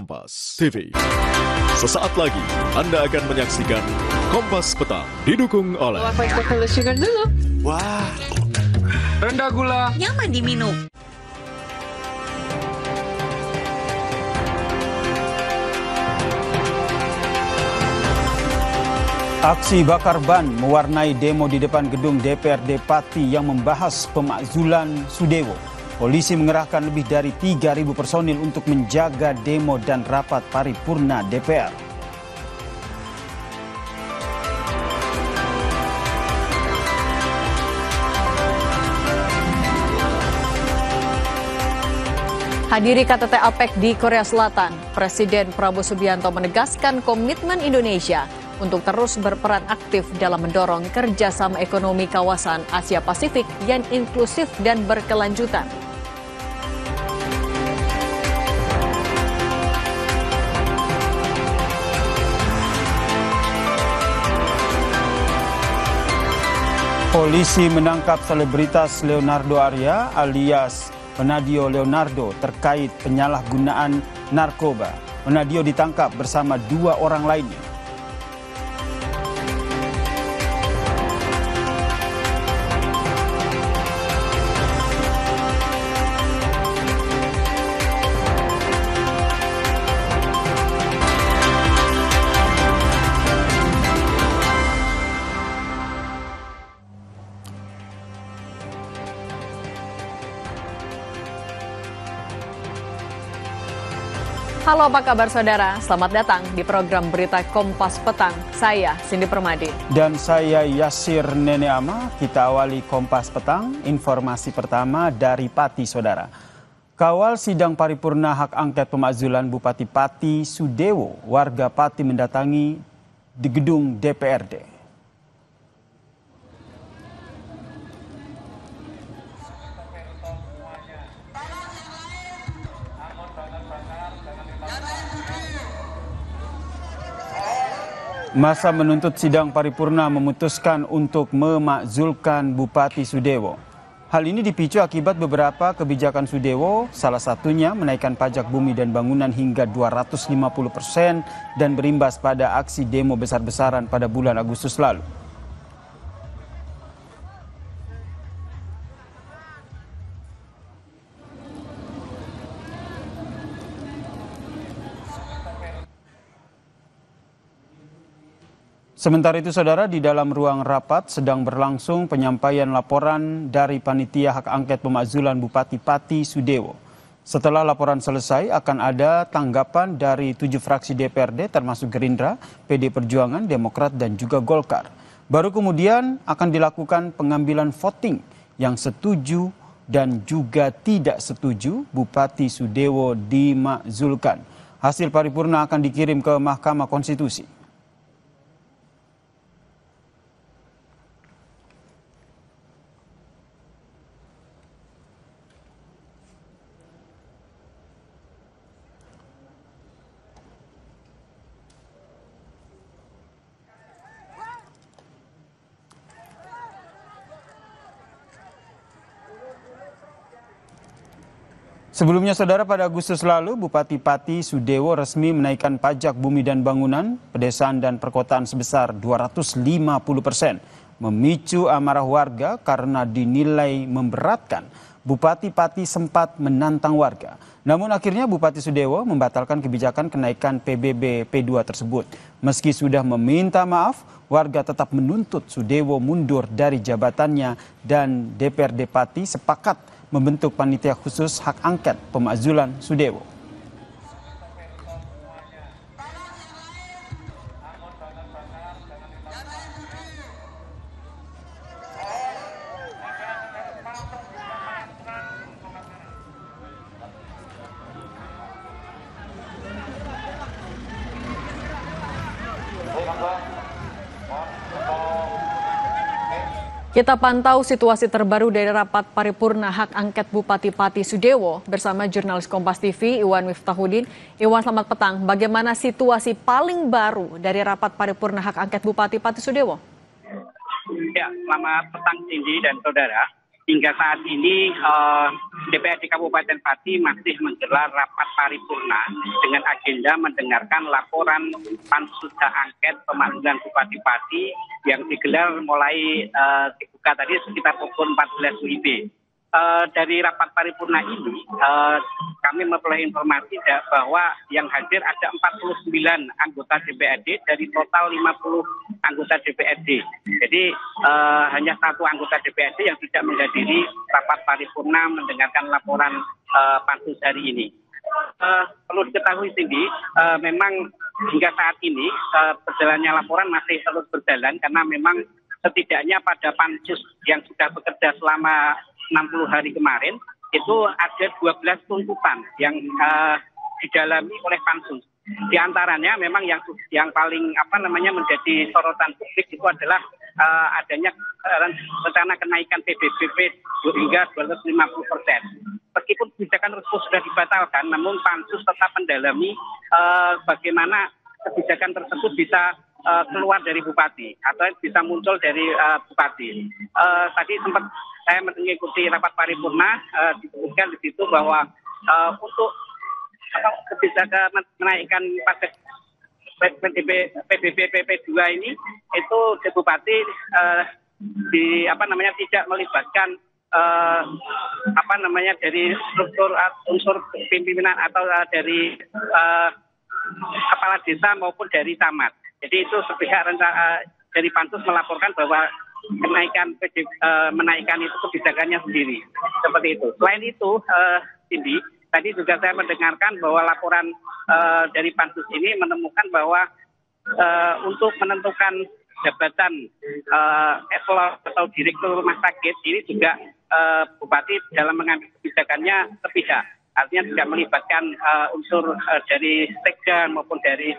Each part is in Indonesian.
Kompas TV. Sesaat lagi Anda akan menyaksikan Kompas Petang didukung oleh Sugar dulu. Wah, rendah gula. Nyaman diminum. Aksi bakar ban mewarnai demo di depan gedung DPRD Pati yang membahas pemakzulan Sudewo. Polisi mengerahkan lebih dari 3.000 personil untuk menjaga demo dan rapat paripurna DPR. Hadiri KTT APEC di Korea Selatan, Presiden Prabowo Subianto menegaskan komitmen Indonesia untuk terus berperan aktif dalam mendorong kerjasama ekonomi kawasan Asia Pasifik yang inklusif dan berkelanjutan. Polisi menangkap selebritas Leonardo Arya alias Penadio Leonardo terkait penyalahgunaan narkoba. Penadio ditangkap bersama 2 orang lainnya. Halo, apa kabar saudara? Selamat datang di program Berita Kompas Petang. Saya Cindy Permadi. Dan saya Yasir Neneama. Kita awali Kompas Petang. Informasi pertama dari Pati, saudara. Kawal sidang paripurna hak angket pemakzulan Bupati Pati Sudewo, warga Pati mendatangi di gedung DPRD. Masa menuntut sidang paripurna memutuskan untuk memakzulkan Bupati Sudewo. Hal ini dipicu akibat beberapa kebijakan Sudewo, salah satunya menaikkan pajak bumi dan bangunan hingga 250% dan berimbas pada aksi demo besar-besaran pada bulan Agustus lalu. Sementara itu, saudara, di dalam ruang rapat sedang berlangsung penyampaian laporan dari Panitia Hak Angket Pemakzulan Bupati Pati Sudewo. Setelah laporan selesai, akan ada tanggapan dari 7 fraksi DPRD termasuk Gerindra, PD Perjuangan, Demokrat, dan juga Golkar. Baru kemudian akan dilakukan pengambilan voting yang setuju dan juga tidak setuju Bupati Sudewo dimakzulkan. Hasil paripurna akan dikirim ke Mahkamah Konstitusi. Sebelumnya, saudara, pada Agustus lalu, Bupati Pati Sudewo resmi menaikkan pajak bumi dan bangunan, pedesaan dan perkotaan sebesar 250%. Memicu amarah warga karena dinilai memberatkan. Bupati Pati sempat menantang warga. Namun akhirnya Bupati Sudewo membatalkan kebijakan kenaikan PBB P2 tersebut. Meski sudah meminta maaf, warga tetap menuntut Sudewo mundur dari jabatannya dan DPRD Pati sepakat membentuk panitia khusus hak angket pemakzulan Sudewo. Kita pantau situasi terbaru dari rapat paripurna hak angket Bupati Pati Sudewo bersama jurnalis Kompas TV Iwan Miftahudin. Iwan, selamat petang. Bagaimana situasi paling baru dari rapat paripurna hak angket Bupati Pati Sudewo? Ya, selamat petang Cindy dan saudara. hingga saat ini DPRD Kabupaten Pati masih menggelar rapat paripurna dengan agenda mendengarkan laporan pansus hak angket pemakzulan Bupati Pati yang digelar mulai dibuka tadi sekitar pukul 14 WIB. Dari rapat paripurna ini kami memperoleh informasi bahwa yang hadir ada 49 anggota DPRD dari total 50 anggota DPRD. Jadi hanya satu anggota DPRD yang tidak menghadiri rapat paripurna mendengarkan laporan pansus hari ini. Perlu diketahui Cindy, memang hingga saat ini perjalannya laporan masih terus berjalan karena memang setidaknya pada pansus yang sudah bekerja selama 60 hari kemarin itu ada 12 tuntutan yang didalami oleh pansus. Di antaranya memang yang paling menjadi sorotan publik itu adalah adanya rencana kenaikan PBBP hingga 250%. Meskipun kebijakan tersebut sudah dibatalkan, namun pansus tetap mendalami bagaimana kebijakan tersebut bisa keluar dari bupati atau bisa muncul dari bupati. Tadi sempat saya mengikuti rapat paripurna, disebutkan di situ bahwa untuk kebijakan menaikkan pajak PBBP 2 ini itu di bupati tidak melibatkan dari struktur unsur pimpinan atau dari kepala desa maupun dari camat. Jadi itu sepihak dari pansus melaporkan bahwa menaikkan itu kebijakannya sendiri. Seperti itu. Selain itu, Cindy, tadi juga saya mendengarkan bahwa laporan dari pansus ini menemukan bahwa untuk menentukan jabatan eselon atau direktur rumah sakit ini juga bupati dalam mengambil kebijakannya sepihak. Artinya tidak melibatkan unsur dari sekda maupun dari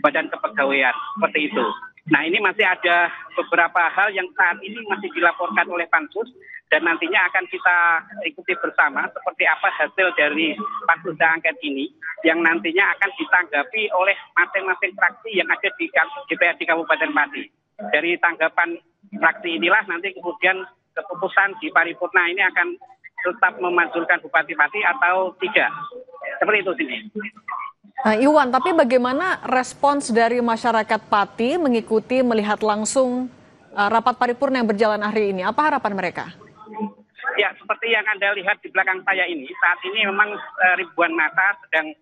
badan kepegawaian, seperti itu. Nah, ini masih ada beberapa hal yang saat ini masih dilaporkan oleh pansus dan nantinya akan kita ikuti bersama seperti apa hasil dari pansus hak angket ini yang nantinya akan ditanggapi oleh masing-masing fraksi yang ada di DPRD Kabupaten Pati. Dari tanggapan fraksi inilah nanti kemudian keputusan di paripurna ini akan tetap memanjurkan Bupati Pati atau tidak. Seperti itu sini. Iwan, tapi bagaimana respons dari masyarakat Pati mengikuti melihat langsung rapat paripurna yang berjalan hari ini? Apa harapan mereka? Ya, seperti yang Anda lihat di belakang saya ini, saat ini memang ribuan massa sedang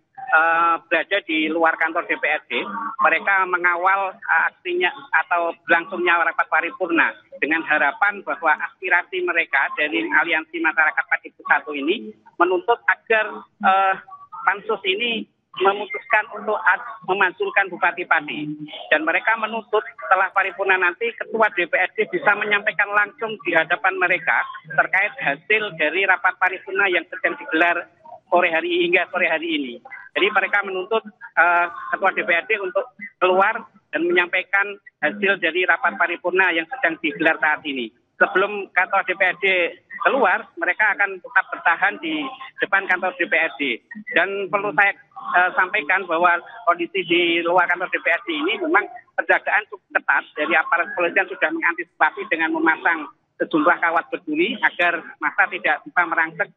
berada di luar kantor DPRD. Mereka mengawal aksinya atau berlangsungnya rapat paripurna dengan harapan bahwa aspirasi mereka dari Aliansi Masyarakat Pati Bersatu ini menuntut agar pansus ini memutuskan untuk memansulkan Bupati Pati. Dan mereka menuntut setelah paripurna nanti Ketua DPRD bisa menyampaikan langsung di hadapan mereka terkait hasil dari rapat paripurna yang sedang digelar hingga sore hari ini. Jadi mereka menuntut Ketua DPRD untuk keluar dan menyampaikan hasil dari rapat paripurna yang sedang digelar saat ini. Sebelum Ketua DPRD keluar, mereka akan tetap bertahan di depan kantor DPRD. Dan perlu saya sampaikan bahwa kondisi di luar kantor DPRD ini memang penjagaan cukup ketat. Dari aparat kepolisian sudah mengantisipasi dengan memasang sejumlah kawat berduri agar massa tidak bisa merangsek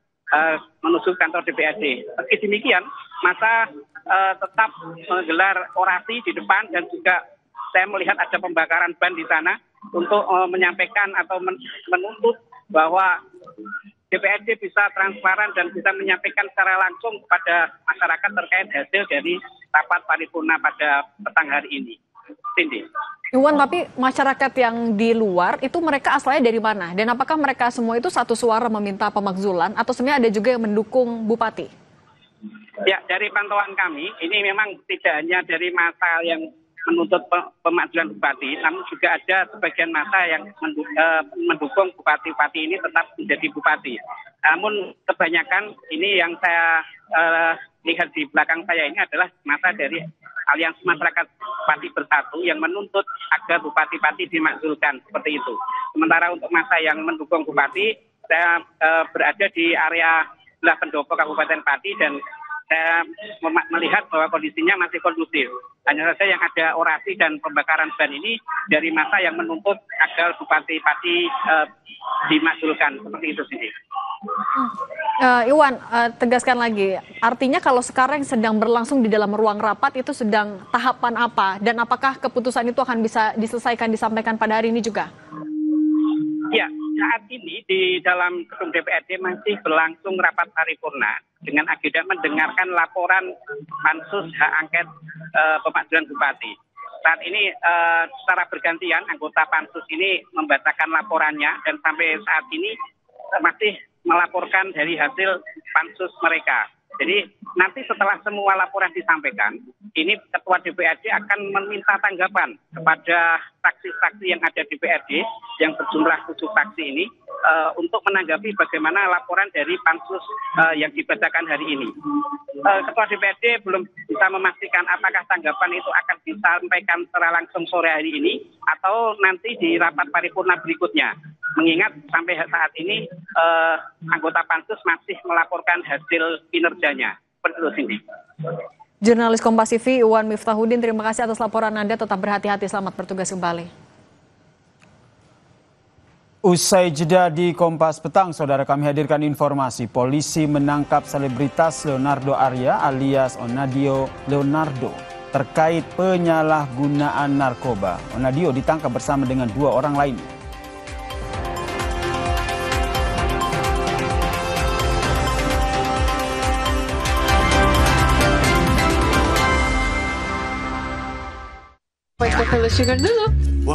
menuju kantor DPRD. Meski demikian, massa tetap menggelar orasi di depan dan juga saya melihat ada pembakaran ban di sana untuk menyampaikan atau menuntut bahwa DPRD bisa transparan dan bisa menyampaikan secara langsung kepada masyarakat terkait hasil dari rapat paripurna pada petang hari ini. Cindy. Iwan, tapi masyarakat yang di luar itu mereka asalnya dari mana? Dan apakah mereka semua itu satu suara meminta pemakzulan atau sebenarnya ada juga yang mendukung Bupati? Ya, dari pantauan kami, ini memang tidak hanya dari massa yang menuntut pemakzulan Bupati, namun juga ada sebagian massa yang mendukung Bupati-Bupati ini tetap menjadi Bupati. Namun kebanyakan ini yang saya lihat di belakang saya ini adalah massa dari Aliansi Masyarakat Pati Bersatu yang menuntut agar Bupati-Pati dimakzulkan seperti itu. Sementara untuk massa yang mendukung Bupati, saya berada di area sebelah pendopo Kabupaten Pati dan saya melihat bahwa kondisinya masih kondusif. Hanya saja yang ada orasi dan pembakaran ban ini dari masa yang menuntut agar Bupati Pati dimakzulkan, seperti itu sih. Iwan, tegaskan lagi, artinya kalau sekarang sedang berlangsung di dalam ruang rapat itu sedang tahapan apa? Dan apakah keputusan itu akan bisa diselesaikan, disampaikan pada hari ini juga? Ya, saat ini di dalam gedung DPRD masih berlangsung rapat paripurna dengan agenda mendengarkan laporan pansus hak angket pemakzulan bupati. Saat ini secara bergantian anggota pansus ini membacakan laporannya dan sampai saat ini masih melaporkan dari hasil pansus mereka. Jadi nanti setelah semua laporan disampaikan, ini Ketua DPRD akan meminta tanggapan kepada saksi-saksi yang ada di DPRD yang berjumlah 7 saksi ini untuk menanggapi bagaimana laporan dari pansus yang dibacakan hari ini. Ketua DPRD belum bisa memastikan apakah tanggapan itu akan disampaikan secara langsung sore hari ini atau nanti di rapat paripurna berikutnya. Mengingat sampai saat ini anggota pansus masih melaporkan hasil kinerjanya. Betul, Cindy. Jurnalis Kompas TV Iwan Miftahudin, terima kasih atas laporan Anda. Tetap berhati-hati, selamat bertugas kembali. Usai jeda di Kompas Petang, saudara, kami hadirkan informasi polisi menangkap selebritas Leonardo Arya alias Onadio Leonardo terkait penyalahgunaan narkoba. Onadio ditangkap bersama dengan 2 orang lainnya. Pakai sugar dulu.